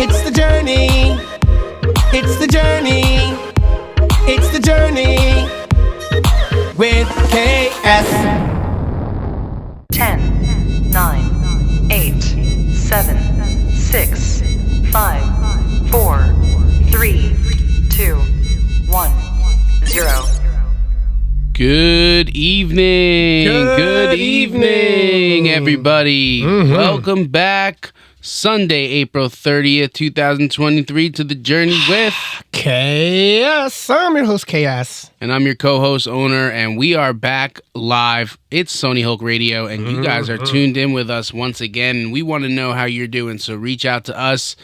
It's the journey. It's the journey. It's the journey with KS. 10, 9, 8, 7, 6, 5, 4, 3, 2, 1, 0. Good evening. Good evening, everybody. Mm-hmm. Welcome back. Sunday, April 30th, 2023 to The Journey with KS. I'm your host, KS. And I'm your co-host, owner, and we are back live. It's Sony Hulk Radio, and you guys are tuned in with us once again, and we want to know how you're doing, so reach out to us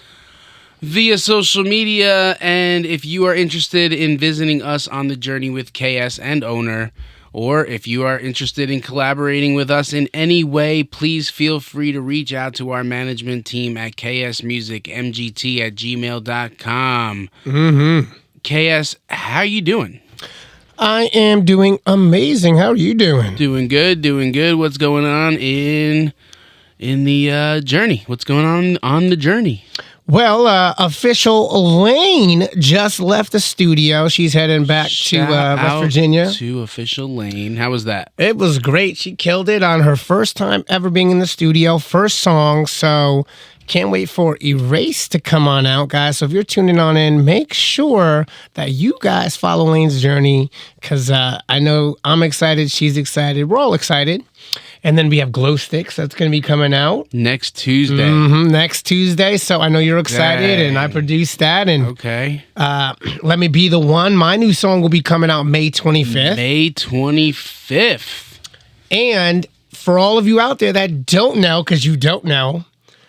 via social media, and if you are interested in visiting us on The Journey with KS and owner, or if you are interested in collaborating with us in any way, please feel free to reach out to our management team at ksmusicmgt@gmail.com. KS, how you doing? I am doing amazing. How are you doing? Doing good. What's going on in the journey? What's going on the journey? Well, official Lane just left the studio. She's heading back to West Virginia. To official Lane. How was that? It was great. She killed it on her first time ever being in the studio, first song. So can't wait for Erase to come on out, guys. So if you're tuning on in, make sure that you guys follow Lane's journey, because I know I'm excited. She's excited. We're all excited. And then we have Glow Sticks that's going to be coming out next Tuesday. Next Tuesday. So I know you're excited, and I produced that. And okay. Let Me Be the One. My new song will be coming out May 25th. May 25th. And for all of you out there that don't know, because you don't know,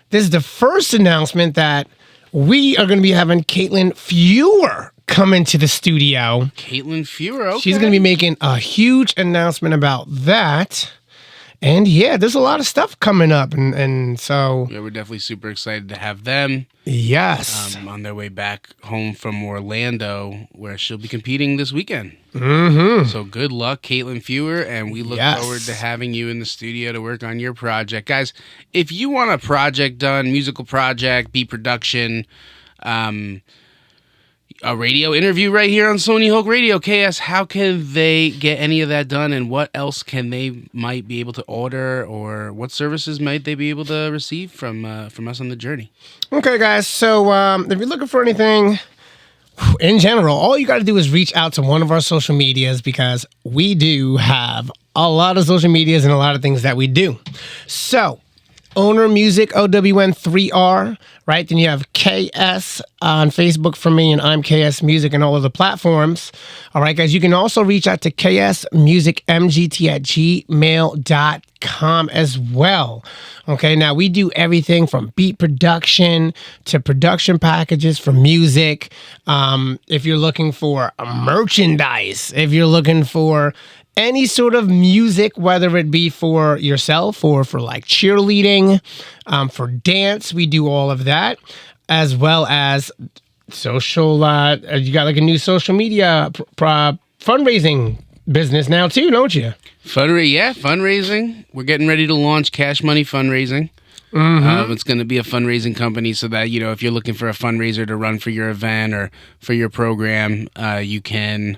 this is the first announcement that we are going to be having Caitlin Fewer come into the studio. Caitlin Fewer, okay. She's going to be making a huge announcement about that. And yeah, there's a lot of stuff coming up, and so yeah, we're definitely super excited to have them. Yes, on their way back home from Orlando, where she'll be competing this weekend. So good luck, Caitlin Fewer, and we look forward to having you in the studio to work on your project, guys. If you want a project done, musical project, beat production, a radio interview right here on Sony Hulk Radio, KS, how can they get any of that done, and what else can they might be able to order, or what services might they be able to receive from us on The Journey? Okay, guys, so if you're looking for anything in general, all you got to do is reach out to one of our social medias, because we do have a lot of social medias and a lot of things that we do. So Owner Music, OWN3R, right? Then you have KS on Facebook for me, and I'm KS Music and all of the platforms. All right, guys, you can also reach out to ksmusicmgt@gmail.com as well. Okay, now we do everything from beat production to production packages for music. If you're looking for merchandise, if you're looking for any sort of music, whether it be for yourself or for like cheerleading, for dance, we do all of that, as well as social. You got like a new social media fundraising business now too, don't you? Fundraising. We're getting ready to launch Cash Money Fundraising. It's going to be a fundraising company, so that, you know, if you're looking for a fundraiser to run for your event or for your program, you can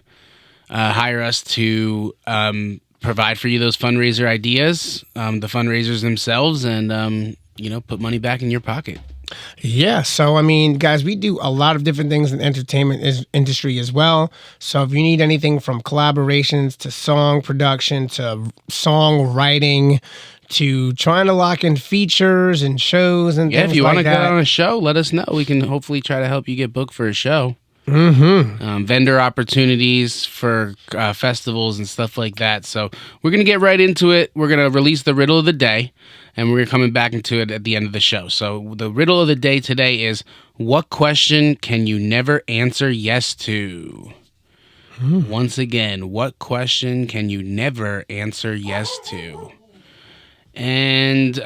hire us to provide for you those fundraiser ideas, the fundraisers themselves, and put money back in your pocket. Yeah, so I mean, guys, we do a lot of different things in the entertainment industry as well. So if you need anything from collaborations to song production to song writing to trying to lock in features and shows and things like that. If you want to get on a show, let us know. We can hopefully try to help you get booked for a show. Vendor opportunities for festivals and stuff like that. So we're going to get right into it. We're going to release the riddle of the day, and we're coming back into it at the end of the show. So the riddle of the day today is, what question can you never answer yes to? Once again, what question can you never answer yes to? And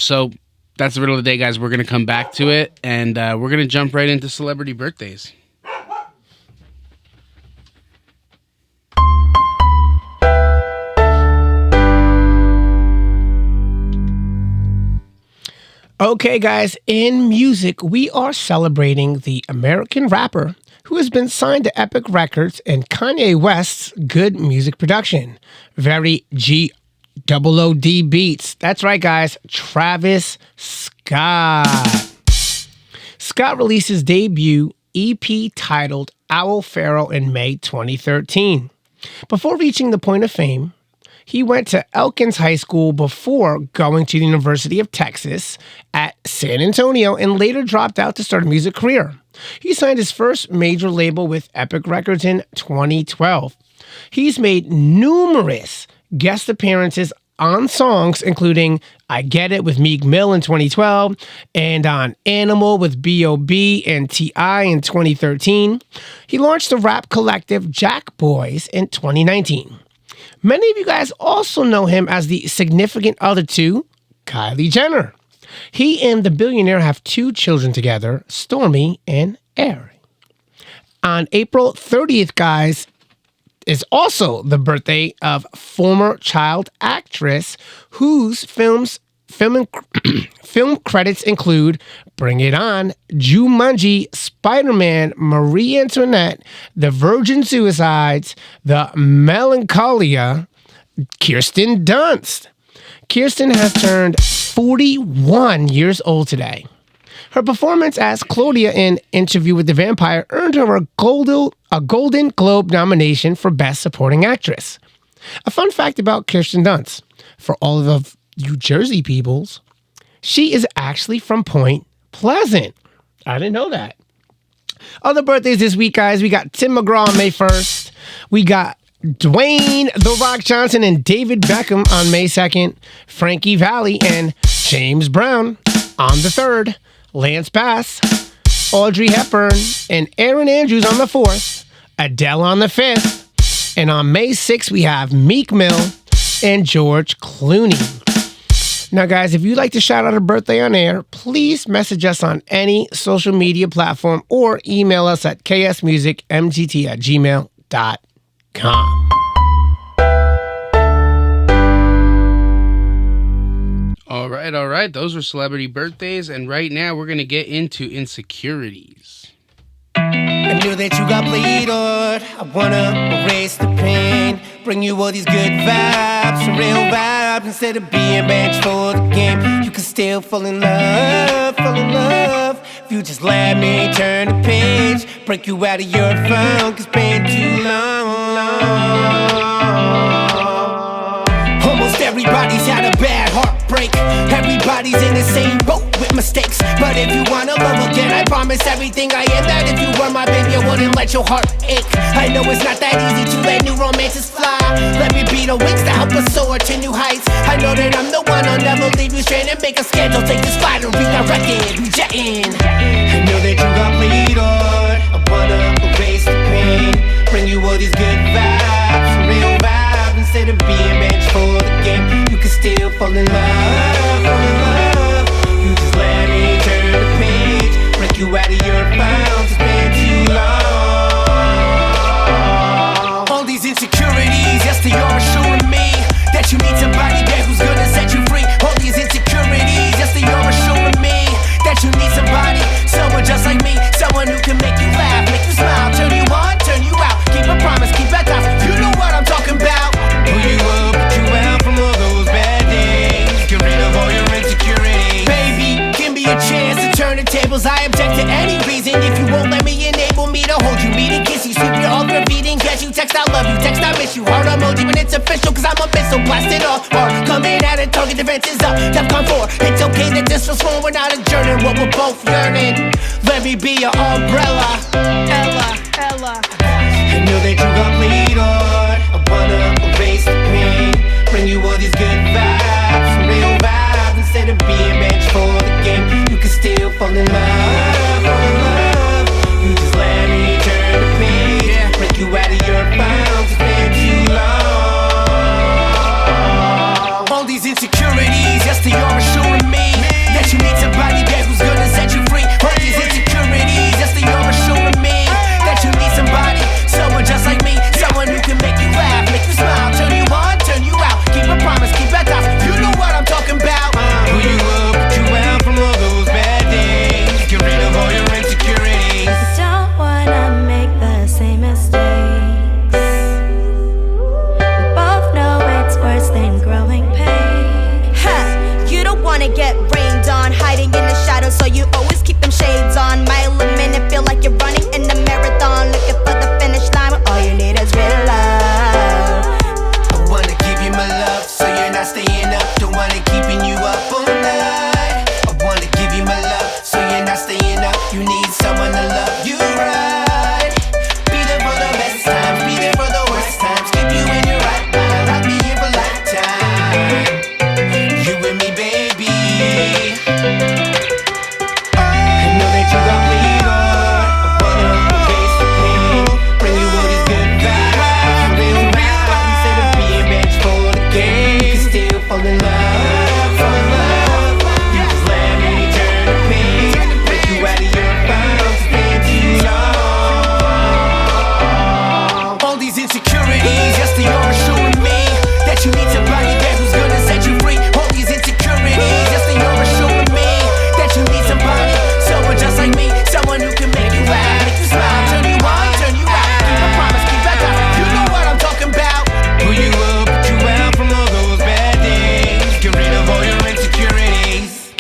so that's the riddle of the day, guys. We're going to come back to it, and we're going to jump right into celebrity birthdays. Okay, guys, in music, we are celebrating the American rapper who has been signed to Epic Records and Kanye West's Good Music Production. Very G-O-O-D beats. That's right, guys. Travis Scott. Scott released his debut EP titled Owl Pharaoh in May 2013. Before reaching the point of fame, he went to Elkins High School before going to the University of Texas at San Antonio and later dropped out to start a music career. He signed his first major label with Epic Records in 2012. He's made numerous guest appearances on songs, including I Get It with Meek Mill in 2012 and on Animal with B.O.B. and T.I. in 2013. He launched the rap collective Jack Boys in 2019. Many of you guys also know him as the significant other to Kylie Jenner. He and the billionaire have 2 children together, Stormy and Ari. On April 30th, guys, is also the birthday of former child actress whose film credits include Bring It On, Jumanji, Spider-Man, Marie Antoinette, The Virgin Suicides, The Melancholia, Kirsten Dunst. Kirsten has turned 41 years old today. Her performance as Claudia in Interview with the Vampire earned her a Golden Globe nomination for Best Supporting Actress. A fun fact about Kirsten Dunst, for all of you Jersey peoples, she is actually from Point Pleasant. I didn't know that. Other birthdays this week, guys. We got Tim McGraw on May 1st. We got Dwayne The Rock Johnson and David Beckham on May 2nd. Frankie Valli and James Brown on the 3rd. Lance Bass, Audrey Hepburn, and Aaron Andrews on the 4th. Adele on the 5th. And on May 6th, we have Meek Mill and George Clooney. Now, guys, if you'd like to shout out a birthday on air, please message us on any social media platform or email us at ksmusicmgt@gmail.com. All right. Those were celebrity birthdays, and right now we're going to get into insecurities. I knew that you got played on. I wanna erase the pain, bring you all these good vibes, some real vibes. Instead of being benched for the game, you can still fall in love, fall in love. If you just let me turn the page, break you out of your funk, it's been too long. Almost everybody's had a bad heartbreak. Everybody's in the same boat with mistakes. But if you wanna love again, I promise everything I am, that if you were my baby, I wouldn't let your heart ache. I know it's not that easy to let new romances fly. Let me be the wings to help us soar to new heights. I know that I'm the one, I'll never leave you stranded. Make a schedule, take this flight and redirect it, we jetting. I know that you got played on. I wanna erase the pain, bring you all these good vibes, real vibes. Instead of being benched for the game, you can still fall in love, fall in love. You just let me turn the page, break you out of your bounds, it's been too long. All these insecurities, yes, they are assuring me that you need somebody there who's gonna set you free. All these insecurities, yes, they are assuring me that you need somebody, someone just like me, someone who can make you laugh, make you smile, turn you on, turn you out, keep a promise, keep at times. You know what I'm talking about. Pull you up, put you out from all those bad days, get rid of all your insecurities. Baby, give me a chance to turn the tables. I object to any reason if you won't let me enable me to hold you, me to kiss you, sweep your all graffiti and get you. Text I love you, text I miss you, heart emoji when it's official, cause I'm a missile, blasted off, or coming at it, target defense is up, DEFCON 4. It's okay that this was wrong, we're not adjourning what we're both yearning. Let me be your umbrella, Ella. I know that you got played on. I wanna erase the pain, bring you all these good vibes, some real vibes. Instead of being benched for the game, you can still fall in love, fall in love. You just let me turn the page, break you out of your bounds, it's been too long. All these insecurities, yes, they are assuring me that you need somebody there who's gonna set you free. All these insecurities, yes, they are assuring me that you need somebody, someone just like me, someone who can make you laugh, make you smile, turn you on, turn you out, keep a promise, keep at times. You know what I'm talking about. Pull you up, put you out from all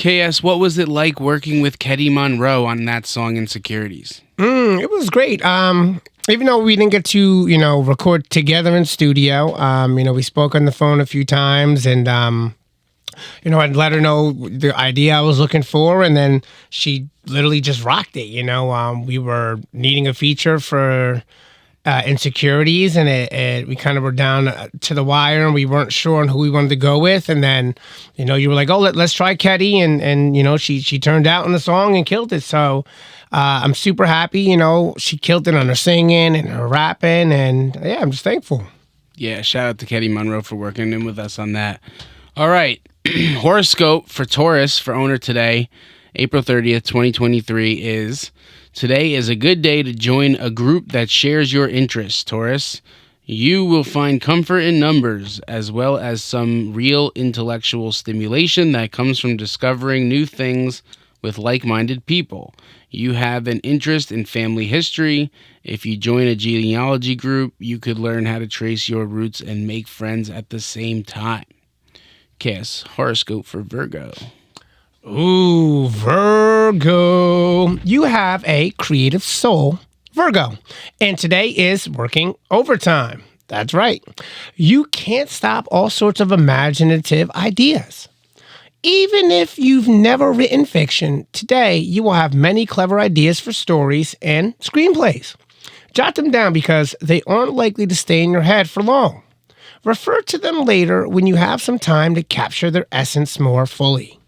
KS, what was it like working with Ketty Monroe on that song Insecurities? It was great. Even though we didn't get to, record together in studio, we spoke on the phone a few times, and I'd let her know the idea I was looking for, and then she literally just rocked it. We were needing a feature for Insecurities, and we kind of were down to the wire, and we weren't sure on who we wanted to go with. And then, you were like, "Oh, let's try Ketty," and she turned out in the song and killed it. So I'm super happy. She killed it on her singing and her rapping, and yeah, I'm just thankful. Yeah, shout out to Ketty Monroe for working in with us on that. All right. Horoscope for Taurus for owner today, April 30th, 2023 is: today is a good day to join a group that shares your interests, Taurus. You will find comfort in numbers as well as some real intellectual stimulation that comes from discovering new things with like-minded people. You have an interest in family history. If you join a genealogy group, you could learn how to trace your roots and make friends at the same time. Kiss, horoscope for Virgo. Ooh, Virgo. You have a creative soul, Virgo. And today is working overtime. That's right. You can't stop all sorts of imaginative ideas. Even if you've never written fiction, today you will have many clever ideas for stories and screenplays. Jot them down because they aren't likely to stay in your head for long. Refer to them later when you have some time to capture their essence more fully.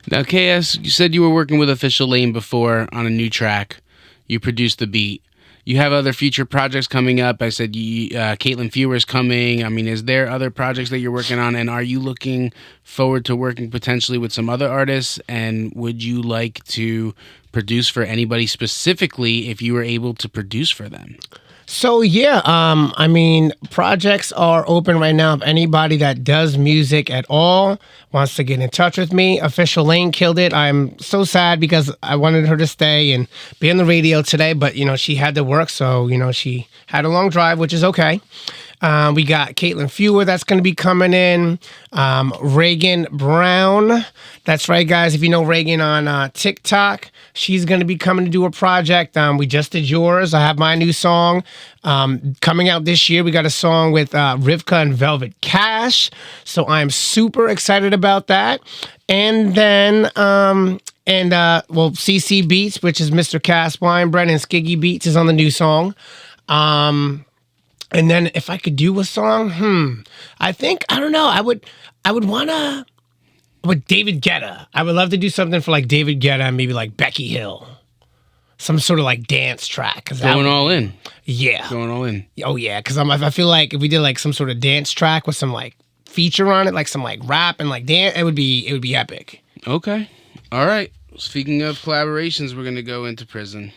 Now, KS, you said you were working with Official Lane before on a new track. You produced the beat. You have other future projects coming up. I said Caitlin Fewer's coming. I mean, is there other projects that you're working on? And are you looking forward to working potentially with some other artists? And would you like to produce for anybody specifically if you were able to produce for them? So yeah, projects are open right now. If anybody that does music at all wants to get in touch with me, Official Lane killed it. I'm so sad because I wanted her to stay and be on the radio today, but she had to work, so she had a long drive, which is okay. We got Caitlin Fewer that's going to be coming in. Reagan Brown. That's right, guys. If you know Reagan on TikTok, she's going to be coming to do a project. We just did yours. I have my new song coming out this year. We got a song with Rivka and Velvet Cash. So I'm super excited about that. And then, CC Beats, which is Mr. Cass Weinbrenn, and Skiggy Beats is on the new song. And then if I could do a song, I would want to, with David Guetta. I would love to do something for like David Guetta and maybe like Becky Hill. Some sort of like dance track. All in. Yeah. Going all in. Oh yeah, because I feel like if we did like some sort of dance track with some like feature on it, like some like rap and like dance, it would be epic. Okay. All right. Speaking of collaborations, we're going to go into Prison.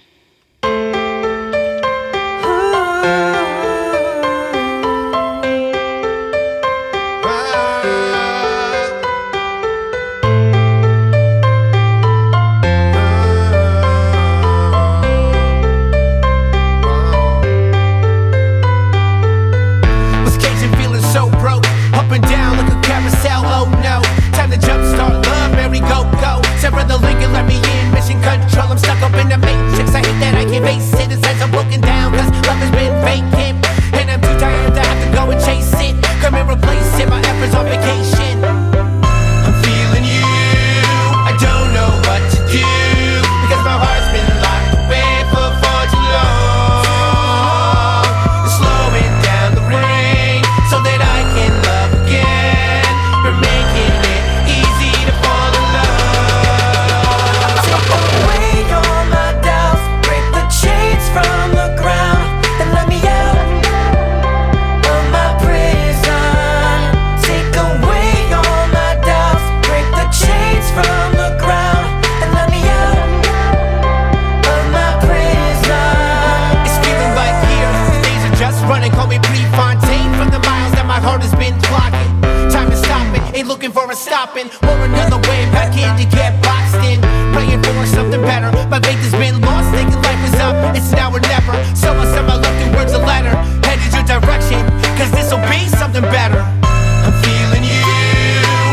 Better. I'm feeling you.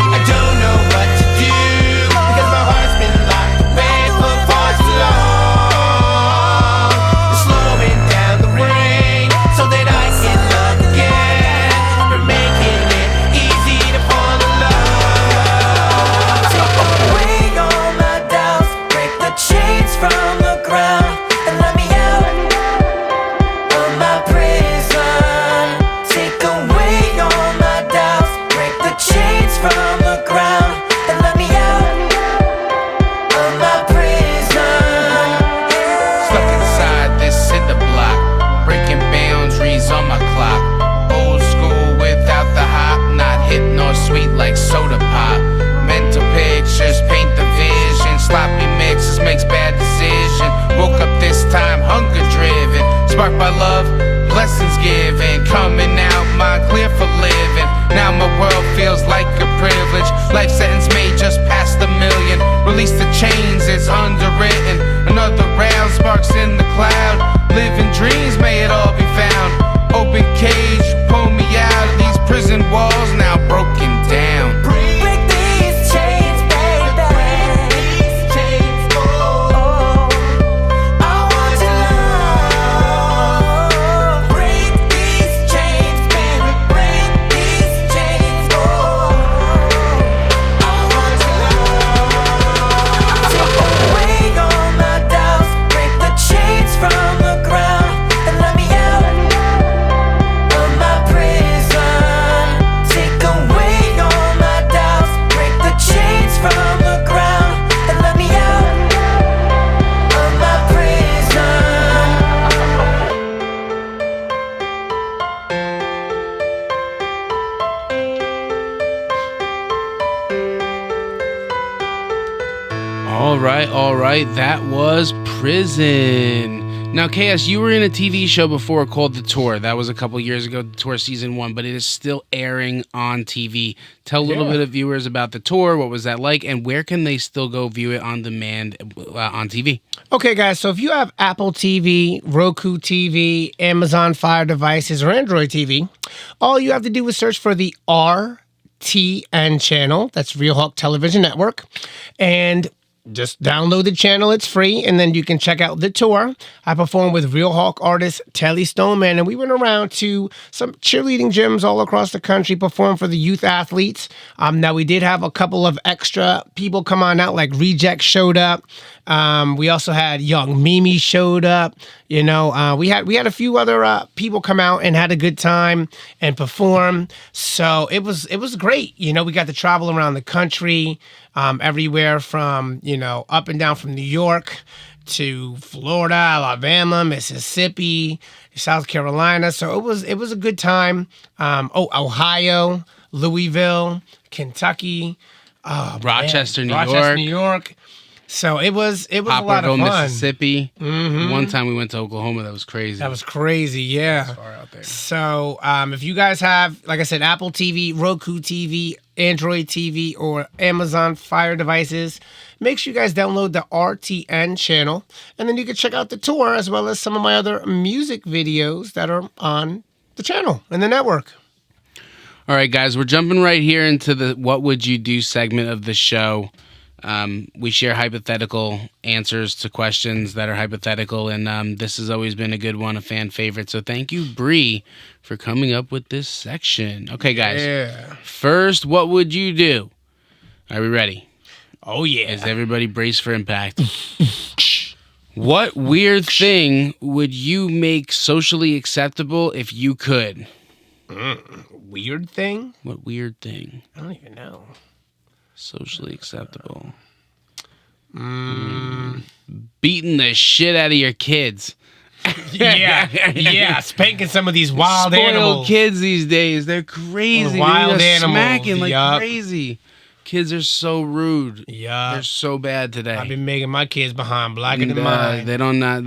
I don't know what to do because marked by love. Blessings given, coming out, mind clear for living. Now my world feels like a privilege. Life sentence made just past $1 million. Release the chains, it's underwritten. Another round, sparks in the cloud. Living dreams, may it all be found. Open cage, pull me out of these prison walls, now broken down. Break these chains, baby. Break these chains, oh. I want your love. Break these chains, baby. Break these chains, oh. I want your love. Take away all my doubts. Break the chains from the ground and let me out of my prison. Take away all my doubts. Break the chains from the ground and let me out of my prison. All right, that was Prison. Now, KS, you were in a TV show before called The Tour. That was a couple years ago, The Tour Season 1, but it is still airing on TV. Tell a little bit of viewers about The Tour, what was that like, and where can they still go view it on demand on TV? Okay, guys, so if you have Apple TV, Roku TV, Amazon Fire devices, or Android TV, all you have to do is search for the RTN channel. That's Real Hulk Television Network. And just download the channel. It's free. And then you can check out The Tour. I performed with Real Hulk artist Telly Stoneman. And we went around to some cheerleading gyms all across the country, performed for the youth athletes. Now, we did have a couple of extra people come on out, like Reject showed up. We also had Young Mimi showed up. You know, we had a few other people come out and had a good time and perform. So it was great. You know, we got to travel around the country, everywhere from, you know, up and down from New York to Florida, Alabama, Mississippi, South Carolina. So it was a good time. Ohio, Louisville, Kentucky, Rochester, New York. So it was a lot of fun. Mississippi. Mm-hmm. One time we went to Oklahoma. That was crazy. That was crazy, yeah. It's far out there. So if you guys have, like I said, Apple TV, Roku TV, Android TV, or Amazon Fire devices, make sure you guys download the RTN channel. And then you can check out The Tour as well as some of my other music videos that are on the channel and the network. All right, guys, we're jumping right here into the What Would You Do segment of the show. We share hypothetical answers to questions that are hypothetical, and this has always been a good one, a fan favorite. So thank you, Bree, for coming up with this section. Okay, guys. Yeah. First, what would you do? Are we ready? Oh, yeah. Is everybody braced for impact? What weird thing would you make socially acceptable if you could? Weird thing? What weird thing? I don't even know. Socially acceptable. Beating the shit out of your kids. Yeah, spanking some of these wild Spoiled animals. kids these days, they're crazy. Wild They're animals, smacking like yup. crazy. Kids are so rude. Yeah, They're so bad today. I've been making my kids behind blacker than And, mine. they're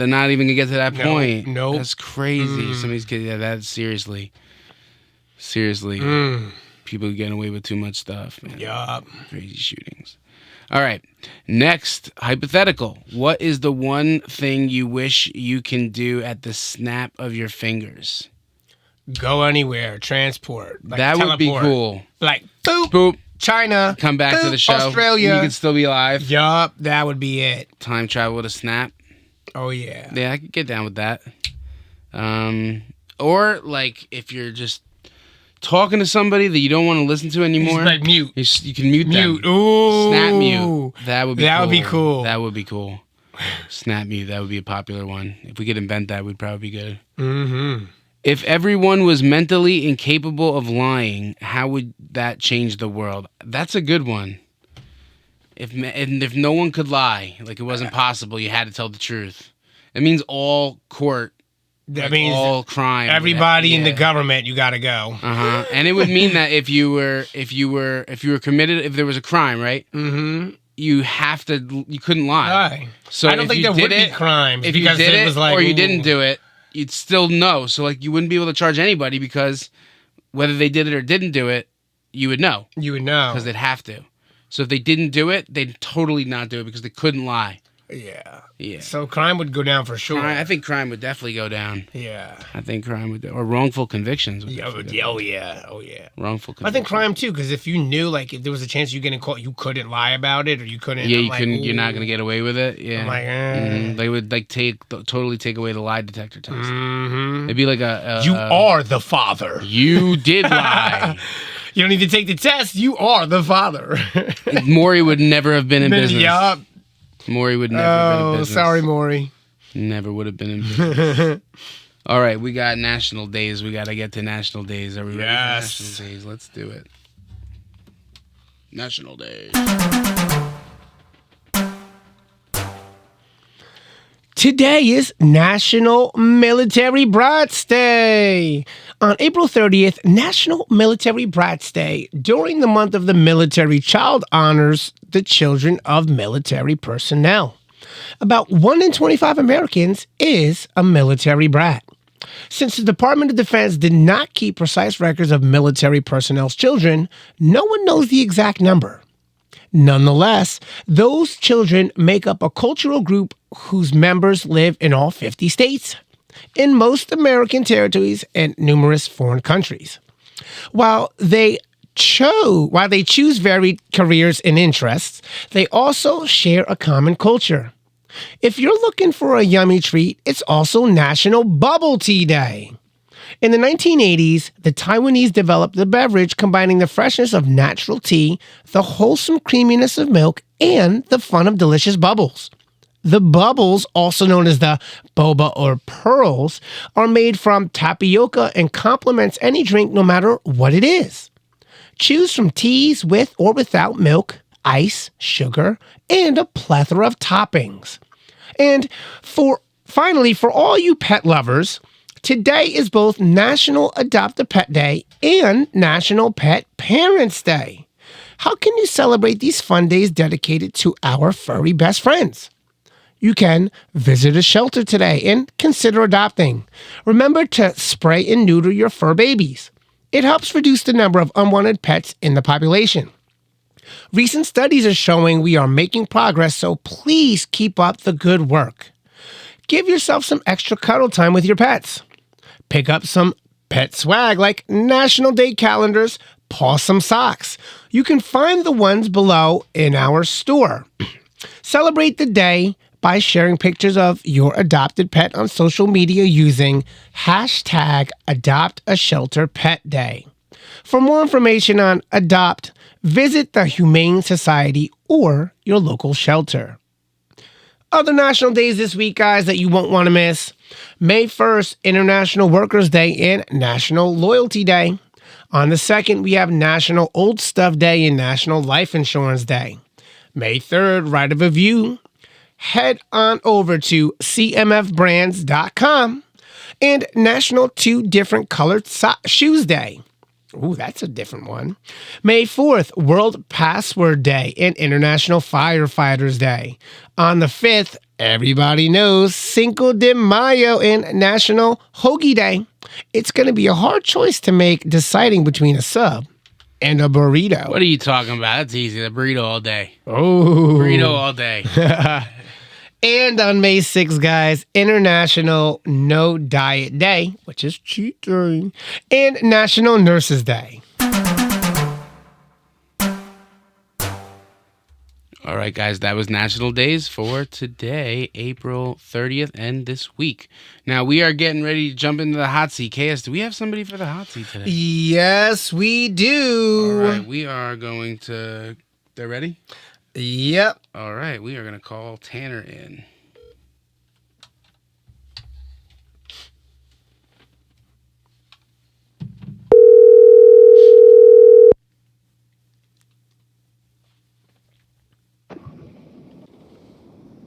not even gonna get to that point. Nope. That's crazy. Some of these kids, that's seriously. People getting away with too much stuff, man. Yup. Crazy shootings. All right. Next, hypothetical. What is the one thing you wish you can do at the snap of your fingers? Go anywhere, transport. Like that would be teleport. cool. Like, boop, Boop. China. Come back to boop, the show. Australia. You could still be alive. Yup, that would be it. Time travel to snap. Oh, yeah. Yeah, I could get down with that. Or, like, if you're just talking to somebody that you don't want to listen to anymore. Just like mute. You can mute them. Mute. Ooh. Snap mute. That would be cool. That would be cool. Snap mute. That would be a popular one. If we could invent that, we'd probably be good. Mm-hmm. If everyone was mentally incapable of lying, how would that change the world? That's a good one. If no one could lie, like it wasn't possible, you had to tell the truth. It means all court. That means all crime. Everybody in the government, you got to go. And it would mean that if you were committed, if there was a crime, right? Mm-hmm. You couldn't lie. Right. So I don't think there would be crime if because you did it was like, or you didn't do it. you'd still know. So like you wouldn't be able to charge anybody because whether they did it or didn't do it, you would know. You would know. Because they'd have to. So if they didn't do it, they'd totally not do it because they couldn't lie. Yeah. Yeah. So crime would go down for sure. I think crime would definitely go down. Yeah. I think crime would, or wrongful convictions. Would Oh yeah. Wrongful convictions. I think crime too, because if you knew, like, if there was a chance you getting caught, you couldn't lie about it, or you couldn't. Yeah, I'm you like, couldn't. You're not ooh. gonna get away with it. Yeah. I'm like, They would like totally take away the lie detector test. Mm-hmm. It'd be like You are the father. You did lie. You don't need to take the test. You are the father. Maury would never have been in business. Yup. Maury would never have been in business. Sorry, Maury. Never would have been in business. All right, we got national days. We got to get to national days. Are we ready for national days? Let's do it. National days. Today is National Military Brats Day. On April 30th, National Military Brats Day, during the month of the military, child honors the children of military personnel. About 1 in 25 Americans is a military brat. Since the Department of Defense did not keep precise records of military personnel's children, no one knows the exact number. Nonetheless, those children make up a cultural group whose members live in all 50 states, in most American territories, and numerous foreign countries. While they choose varied careers and interests, they also share a common culture. If you're looking for a yummy treat, it's also National Bubble Tea Day. In the 1980s, the Taiwanese developed a beverage combining the freshness of natural tea, the wholesome creaminess of milk, and the fun of delicious bubbles. The bubbles, also known as the boba or pearls, are made from tapioca and complements any drink no matter what it is. Choose from teas with or without milk, ice, sugar, and a plethora of toppings. And finally, for all you pet lovers, today is both National Adopt a Pet Day and National Pet Parents Day. How can you celebrate these fun days dedicated to our furry best friends? You can visit a shelter today and consider adopting. Remember to spray and neuter your fur babies. It helps reduce the number of unwanted pets in the population. Recent studies are showing we are making progress, so please keep up the good work. Give yourself some extra cuddle time with your pets. Pick up some pet swag like National Day calendars, Pawsome socks. You can find the ones below in our store. Celebrate the day by sharing pictures of your adopted pet on social media using #AdoptAShelterPetDay. For more information on Adopt, visit the Humane Society or your local shelter. Other national days this week, guys, that you won't want to miss. May 1st, International Workers' Day and National Loyalty Day. On the 2nd, we have National Old Stuff Day and National Life Insurance Day. May 3rd, Right of a View. Head on over to cmfbrands.com and National 2 Different Colored Shoes Day. Ooh, that's a different one. May 4th, World Password Day and International Firefighters Day. On the 5th, everybody knows Cinco de Mayo and National Hoagie Day. It's going to be a hard choice to make deciding between a sub and a burrito. What are you talking about? That's easy. The burrito all day. Oh. Burrito all day. And on May 6th, guys, International No Diet Day, which is cheat day, and National Nurses Day. All right, guys, that was National Days for today, April 30th, and this week. Now, we are getting ready to jump into the hot seat. KS, do we have somebody for the hot seat today? Yes, we do. All right, we are going to... They're ready? Yep. All right, we are going to call Tanner in.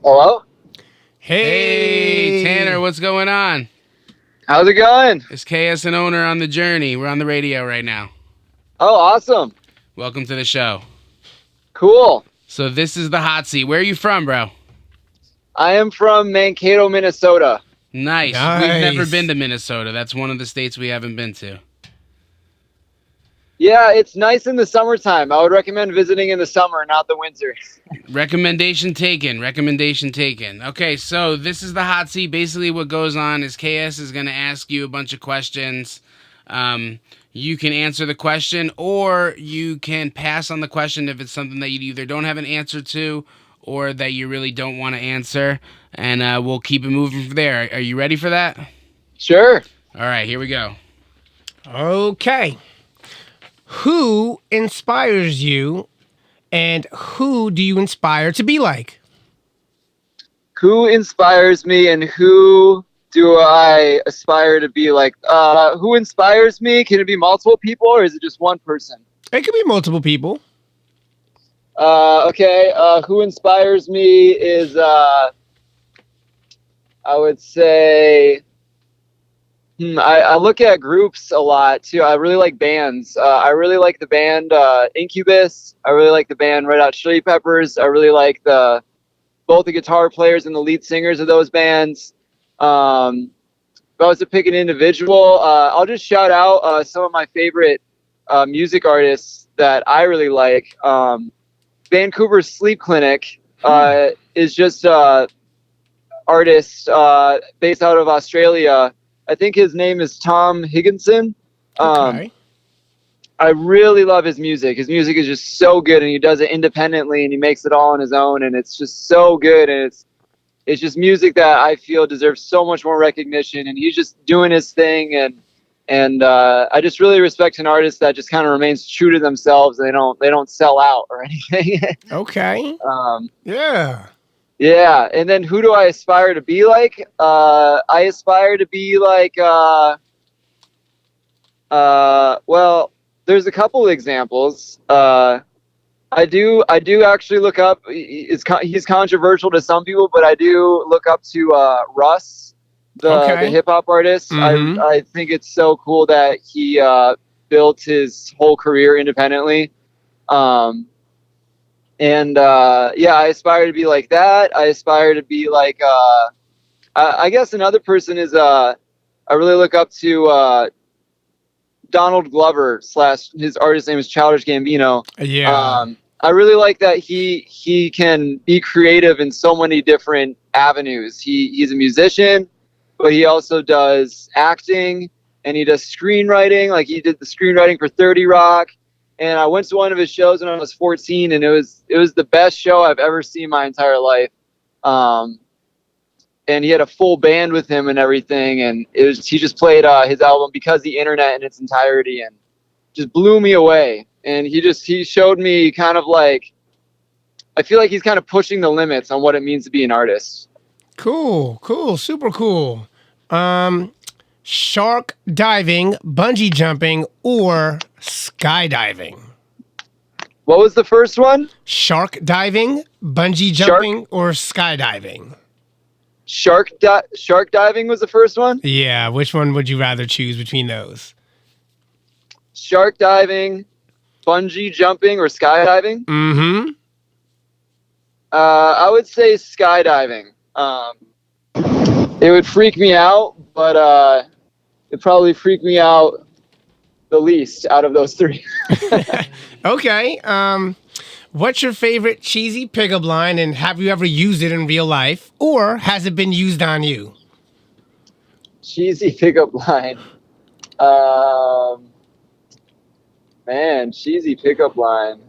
Hello? Hey, Tanner, what's going on? How's it going? It's KS and Owner on TheJourney. We're on the radio right now. Oh, awesome. Welcome to the show. Cool. So this is the hot seat. Where are you from, bro? I am from Mankato, Minnesota. Nice. Nice. We've never been to Minnesota. That's one of the states we haven't been to. Yeah, it's nice in the summertime. I would recommend visiting in the summer, not the winter. Recommendation taken. Recommendation taken. Okay, so this is the hot seat. Basically, what goes on is KS is going to ask you a bunch of questions. You can answer the question, or you can pass on the question if it's something that you either don't have an answer to or that you really don't want to answer. And we'll keep it moving from there. Are you ready for that? Sure. All right, here we go. Okay. Who inspires you, and who do you inspire to be like? Who inspires me and who do I aspire to be like? Who inspires me? Can it be multiple people or is it just one person? It could be multiple people. Okay. Who inspires me is, I would say, I look at groups a lot too. I really like bands. I really like the band Incubus. I really like the band Red Hot Chili Peppers. I really like both the guitar players and the lead singers of those bands. If I was to pick an individual, I'll just shout out some of my favorite music artists that I really like. Vancouver's Sleep Clinic is just artist based out of Australia. I think his name is Tom Higginson. Okay. I really love his music. His music is just so good, and he does it independently, and he makes it all on his own, and it's just so good, and it's just music that I feel deserves so much more recognition, and he's just doing his thing, and I just really respect an artist that just kind of remains true to themselves. They don't sell out or anything. Okay. Yeah. Yeah, and then who do I aspire to be like? I aspire to be like, well, there's a couple examples. I do actually look up. He's controversial to some people, but I do look up to Russ, the hip hop artist. Mhm. I think it's so cool that he built his whole career independently. Yeah, I aspire to be like that. I aspire to be like, I guess another person is, I really look up to Donald Glover / his artist name is Childish Gambino. Yeah. I really like that he can be creative in so many different avenues. He's a musician, but he also does acting and he does screenwriting. Like he did the screenwriting for 30 Rock. And I went to one of his shows when I was 14, and it was the best show I've ever seen in my entire life. And he had a full band with him and everything, and he just played his album Because the Internet in its entirety, and just blew me away. And he showed me kind of like, I feel like he's kind of pushing the limits on what it means to be an artist. Cool. Super cool. Shark diving, bungee jumping, or skydiving? What was the first one? Shark diving, bungee jumping, or skydiving? Shark diving was the first one? Yeah, which one would you rather choose between those? Shark diving, bungee jumping, or skydiving? Mm-hmm. I would say skydiving. It would freak me out, but it'd probably freak me out the least out of those three. Okay. What's your favorite cheesy pickup line, and have you ever used it in real life, or has it been used on you? Cheesy pickup line. Man, cheesy pickup line.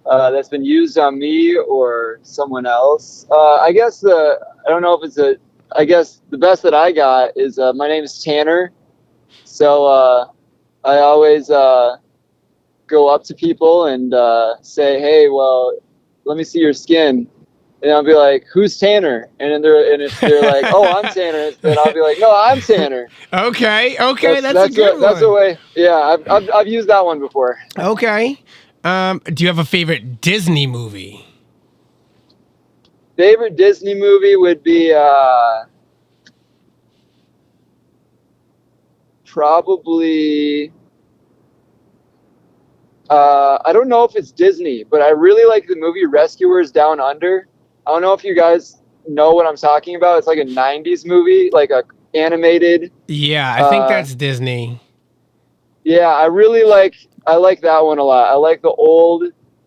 That's been used on me or someone else. I guess I don't know if it's I guess the best that I got is my name is Tanner. So I always go up to people and say, hey, well, let me see your skin. And I'll be like, who's Tanner? And if they're like, oh, I'm Tanner, then I'll be like, no, I'm Tanner. Okay, that's a good one. That's a way. Yeah, I've used that one before. Okay. Do you have a favorite Disney movie? Favorite Disney movie would be probably I don't know if it's Disney, but I really like the movie Rescuers Down Under. I don't know if you guys know what I'm talking about. It's like a 90s movie, like a animated. Yeah, I think that's Disney. Yeah, I like that one a lot. I like the old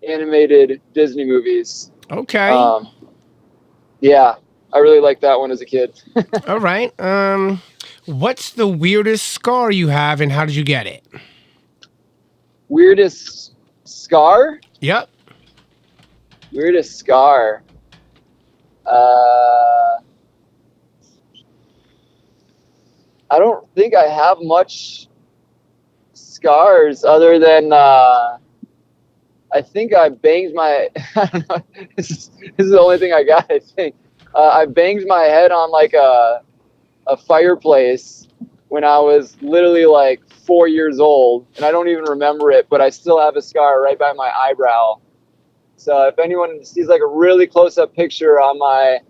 animated Disney movies. Okay. Yeah, I really liked that one as a kid. All right. What's the weirdest scar you have, and how did you get it? Weirdest scar? Yep. Weirdest scar. I don't think I have much scars other than I think I banged my. I don't know. This is the only thing I got. I think I banged my head on like a fireplace when I was literally like 4 years old, and I don't even remember it, but I still have a scar right by my eyebrow. So if anyone sees like a really close-up picture on my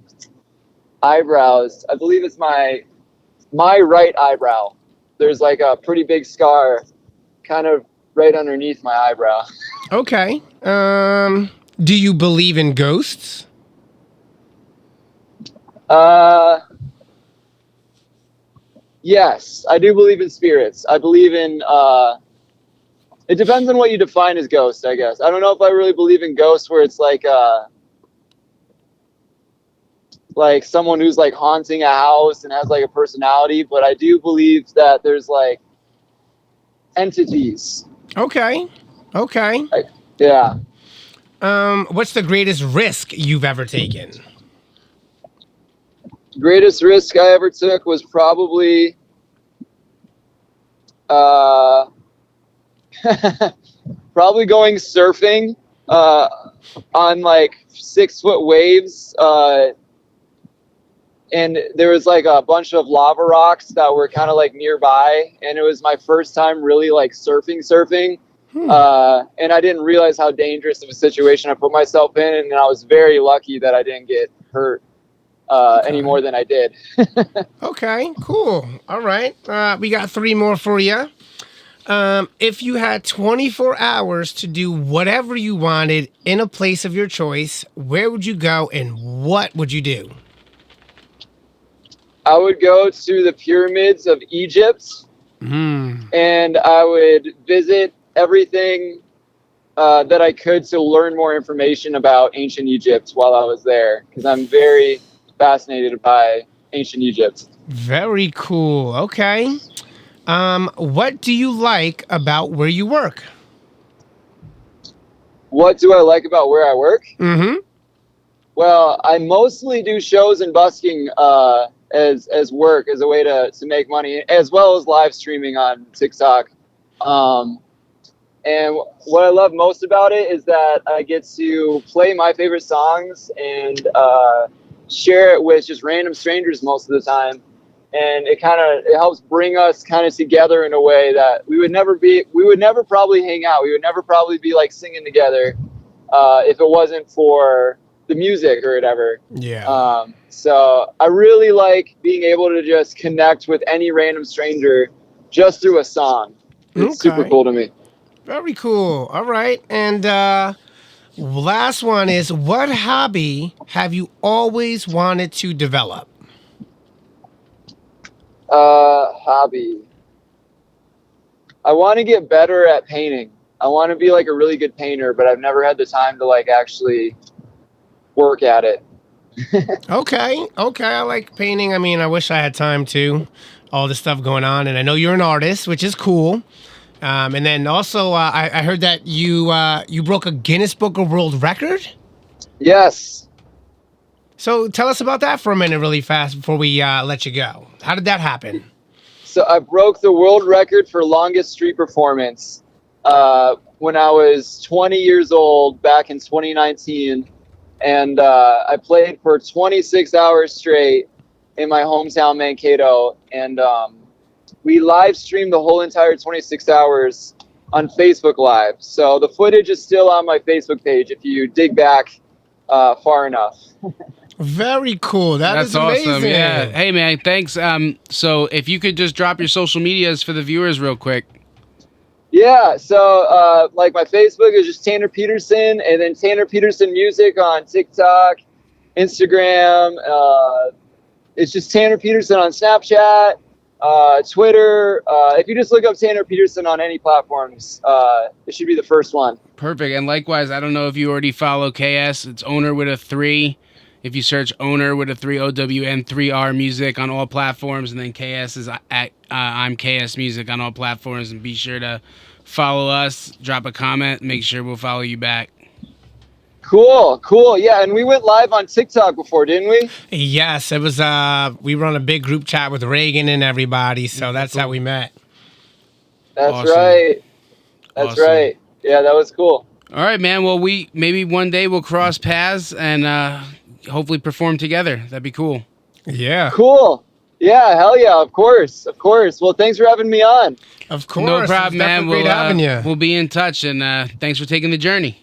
eyebrows, I believe it's my right eyebrow. There's like a pretty big scar kind of right underneath my eyebrow. Okay. Do you believe in ghosts? Yes, I do believe in spirits. I believe in it depends on what you define as ghost, I guess. I don't know if I really believe in ghosts where it's like someone who's like haunting a house and has like a personality, but I do believe that there's like entities. Okay. Okay. Yeah. What's the greatest risk you've ever taken? Greatest risk I ever took was probably probably going surfing on like 6 foot waves, and there was like a bunch of lava rocks that were kind of like nearby, and it was my first time really like surfing. And I didn't realize how dangerous of a situation I put myself in, and I was very lucky that I didn't get hurt any more than I did. Okay, cool. All right. We got 3 more for you. If you had 24 hours to do whatever you wanted in a place of your choice, where would you go and what would you do? I would go to the pyramids of Egypt, and I would visit everything that I could to learn more information about ancient Egypt while I was there, because I'm very fascinated by ancient Egypt. Very cool. Okay. What do you like about where you work? What do I like about where I work? Mm-hmm. Well, I mostly do shows and busking as work, as a way to make money, as well as live streaming on TikTok. And what I love most about it is that I get to play my favorite songs and share it with just random strangers most of the time. And it helps bring us kind of together in a way that we would never probably hang out. We would never probably be like singing together if it wasn't for the music or whatever. Yeah. So I really like being able to just connect with any random stranger just through a song. It's super cool to me. Very cool. All right. And last one is, what hobby have you always wanted to develop? Hobby. I want to get better at painting. I want to be like a really good painter, but I've never had the time to like actually work at it. Okay. I like painting. I mean, I wish I had time too. All this stuff going on, and I know you're an artist, which is cool. And then also, I heard that you broke a Guinness Book of World Record. Yes. So tell us about that for a minute, really fast, before we let you go. How did that happen? So I broke the world record for longest street performance when I was 20 years old back in 2019. And I played for 26 hours straight in my hometown, Mankato. And we live streamed the whole entire 26 hours on Facebook Live. So the footage is still on my Facebook page if you dig back far enough. Very cool. That's awesome. amazing. Yeah. Hey, man, thanks. So if you could just drop your social medias for the viewers real quick. Yeah, so like my Facebook is just Tanner Peterson, and then Tanner Peterson Music on TikTok Instagram. It's just Tanner Peterson on Snapchat, Twitter. If you just look up Tanner Peterson on any platforms, it should be the first one. Perfect. And likewise, I don't know if you already follow KS. It's owner with a 3. If you search owner with a 3, OWN3R music on all platforms, and then KS is at I'm KS Music on all platforms. And be sure to follow us, drop a comment, make sure we'll follow you back. Cool. Yeah, and we went live on TikTok before, didn't we? Yes, it was. We were on a big group chat with Reagan and everybody, so that's how we met. That's Awesome. right. That's Awesome. right. Yeah, that was cool. All right, man. Well, maybe one day we'll cross paths and hopefully perform together. That'd be cool. Yeah, Cool. Yeah, hell yeah, of course. Well, thanks for having me on. of course. No It's problem, man. definitely great having you. We'll be in touch, and thanks for taking the journey.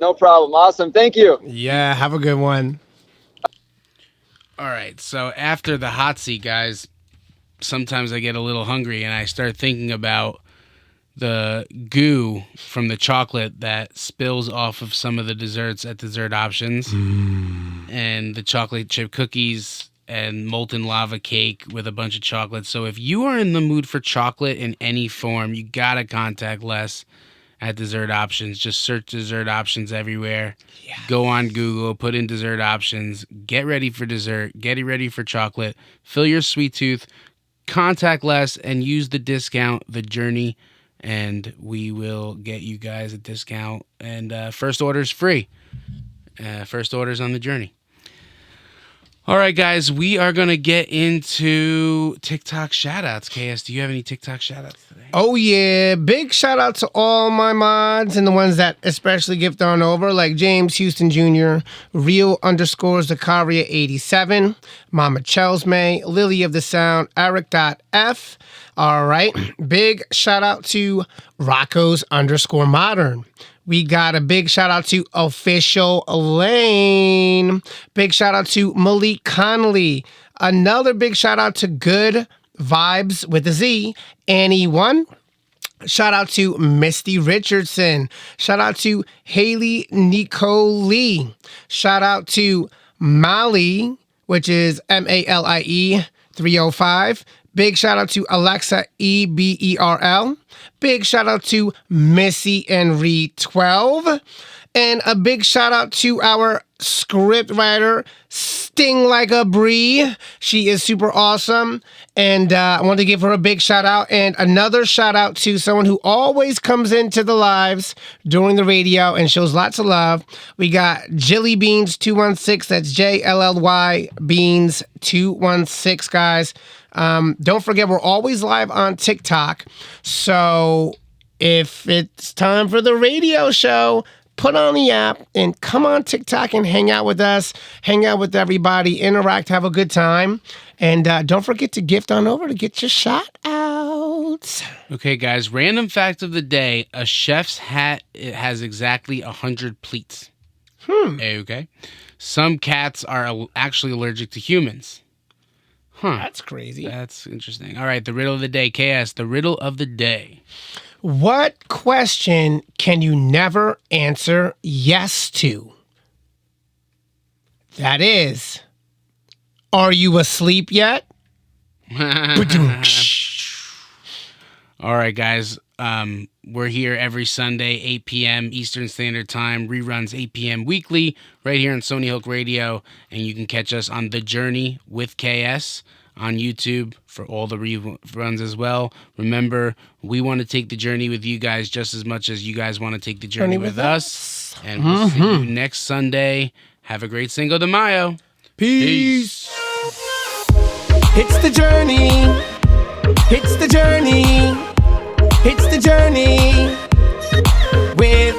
No problem. Awesome. Thank you. Yeah, have a good one. All right, so after the hot seat, guys, sometimes I get a little hungry, and I start thinking about the goo from the chocolate that spills off of some of the desserts at Dessert Options, and the chocolate chip cookies and molten lava cake with a bunch of chocolate. So if you are in the mood for chocolate in any form, you gotta contact Les at Dessert Options. Just search Dessert Options everywhere. Go on Google, put in Dessert Options, get ready for dessert, get ready for chocolate, fill your sweet tooth, contact Les, and use the discount TheJourney, and we will get you guys a discount. And first order's free. First order's on TheJourney. All right, guys, we are going to get into TikTok shout-outs. KS, do you have any TikTok shout-outs today? Oh, yeah. Big shout out to all my mods and the ones that especially gift on over, like James Houston Jr., Real_Zakaria87, Mama Chelsmay, Lily of the Sound, Eric.F. All right. Big shout out to Rocco's_Modern. We got a big shout out to Official Lane. Big shout out to Malik Connolly. Another big shout out to Good Vibes with a Z, Annie1. Shout out to Misty Richardson. Shout out to Haley Nicole. Shout out to Mali, which is MALIE 305. Big shout out to Alexa EBERL. Big shout out to Missy and Reed 12. And a big shout out to our script writer, Sting Like a Brie. She is super awesome. And I want to give her a big shout out. And another shout out to someone who always comes into the lives during the radio and shows lots of love. We got Jilly Beans 216. That's JLLY Beans 216, guys. Don't forget, we're always live on TikTok. So if it's time for the radio show, put on the app and come on TikTok and hang out with us, hang out with everybody, interact, have a good time. And don't forget to gift on over to get your shout outs. Okay, guys, random fact of the day. A chef's hat, it has exactly 100 pleats. Okay. Some cats are actually allergic to humans. That's crazy. That's interesting. All right, the riddle of the day. KS, the riddle of the day. What question can you never answer yes to? That is, are you asleep yet? All right, guys. We're here every Sunday, 8 p.m. Eastern Standard Time. Reruns 8 p.m. weekly right here on Sony Hulk Radio. And you can catch us on TheJourney with KS on YouTube for all the reruns as well. Remember, we want to take the journey with you guys just as much as you guys want to take the journey with us. And we'll see you next Sunday. Have a great Cinco de Mayo. Peace. It's the journey. It's the journey. It's the journey with